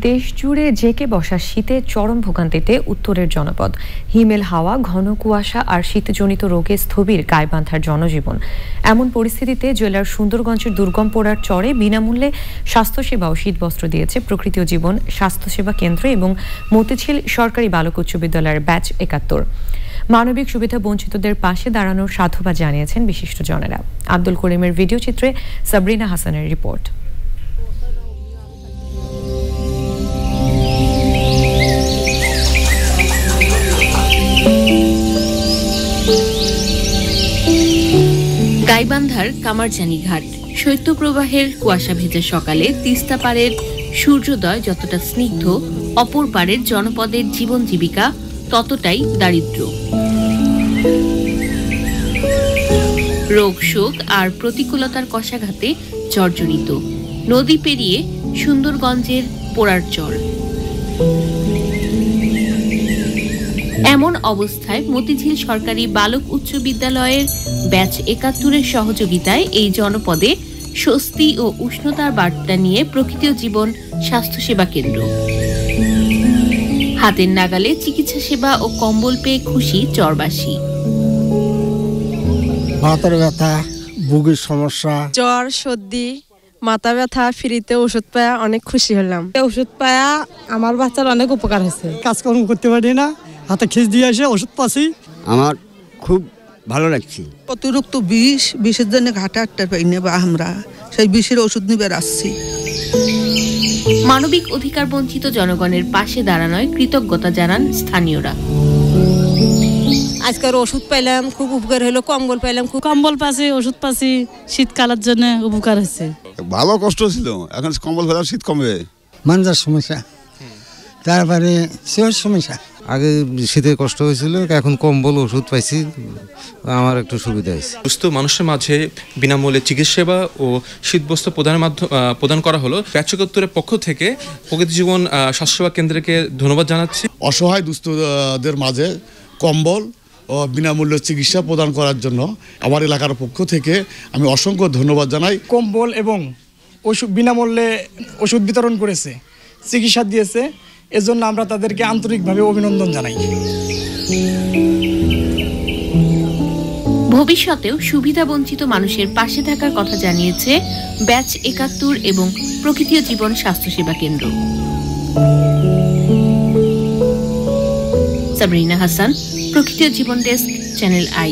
দেশ জুড়ে জেঁকে বসা শীতে চরম ভোগান্তিতে উত্তরের জনপদ। হিমেল হাওয়া, ঘন কুয়াশা আর শীতজনিত রোগে স্থবির গাইবান্ধার জনজীবন। এমন পরিস্থিতিতে জেলার সুন্দরগঞ্জের দুর্গম পোড়ার চরে বিনামূল্যে স্বাস্থ্যসেবা ও শীতবস্ত্র দিয়েছে প্রকৃতি ও জীবন স্বাস্থ্যসেবা কেন্দ্র এবং মতিঝিল সরকারি বালক উচ্চ বিদ্যালয়ের ব্যাচ ৭১। মানবিক সুবিধা বঞ্চিতদের পাশে দাঁড়ানোর সাধুবাদ জানিয়েছেন বিশিষ্টজনেরা। আব্দুল করিমের ভিডিও চিত্রে সাবরিনা হাসানের রিপোর্ট। গাইবান্ধার কামারজানি ঘাট। শৈত্যপ্রবাহের কুয়াশা ভেজা সকালে তিস্তা পাড়ের সূর্যোদয় যতটা স্নিগ্ধ, অপর পাড়ের জনপদের জীবন জীবিকা ততটাই দারিদ্র। রোগ শোক আর প্রতিকূলতার কষাঘাতে জর্জরিত। নদী পেরিয়ে সুন্দরগঞ্জের পোড়ার চর। এমন অবস্থায় মতিঝিল সরকারি বালক উচ্চ বিদ্যালয়ের ব্যাচ ৭১-এর সহযোগিতায় এই জনপদে স্বস্তি ও উষ্ণতার বার্তা নিয়ে প্রকৃতি ও জীবন স্বাস্থ্যসেবা কেন্দ্র। হাতের নাগালে চিকিৎসা সেবা ও কম্বল পেয়ে খুশি চরবাসী। মাথার ব্যথা, বুকের সমস্যা, জ্বর, সর্দি, মাথা ব্যথা, ফ্রিতে ওষুধ পায়া অনেক খুশি হলাম। ওষুধ পায়া আমার বাচ্চার অনেক উপকার হয়েছে। কাজকর্ম করতে পারি না, হাতে খিচ দিয়ে এসে ওষুধ পাচ্ছি। আমার খুব ভালো লাগছে। অতিরিক্ত বিষের জন্য ঘাটে আটটার পাই না বা আমরা সেই বিষের ওষুধ নিবে আসছি। মানবিক অধিকার বঞ্চিত জনগণের পাশে দাঁড়ানোয় কৃতজ্ঞতা জানান স্থানীয়রা। আজকের ওষুধ পাইলাম, খুব উপকার হলো। কম্বল পাইলাম, খুব কম্বল পাচ্ছি, ওষুধ পাচ্ছি, শীতকালের জন্য উপকার হয়েছে। ভালো কষ্ট ছিল, এখন কম্বল ফেলার শীত কমবে। মানজার সমস্যা, তারপরে সেওর সমস্যা। আগে শীতের কষ্ট হয়েছিল, এখন কম্বল ওষুধ পাইছি, আমার একটু সুবিধা হয়েছে। সুস্থ মানুষের মাঝে বিনামূল্যে চিকিৎসা সেবা ও শীতবস্ত্র প্রদান করা হলো। ব্যাচ ৭১-এর পক্ষ থেকে প্রকৃতি জীবন স্বাস্থ্যসেবা কেন্দ্রকে ধন্যবাদ জানাচ্ছি। অসহায় দুস্থদের মাঝে কম্বল ও বিনামূল্যে চিকিৎসা প্রদান করার জন্য আমার এলাকার পক্ষ থেকে আমি অসংখ্য ধন্যবাদ জানাই। কম্বল এবং ওষুধ বিনামূল্যে ওষুধ বিতরণ করেছে, চিকিৎসা দিয়েছে, এজন্য আমরা তাদেরকে আন্তরিকভাবে অভিনন্দন জানাই। ভবিষ্যতেও সুবিধা বঞ্চিত মানুষের পাশে থাকার কথা জানিয়েছে ব্যাচ ৭১ এবং প্রকৃতি ও জীবন স্বাস্থ্যসেবা কেন্দ্র। সাবরিনা হাসান, প্রকৃতি ও জীবন ডেস্ক, চ্যানেল আই।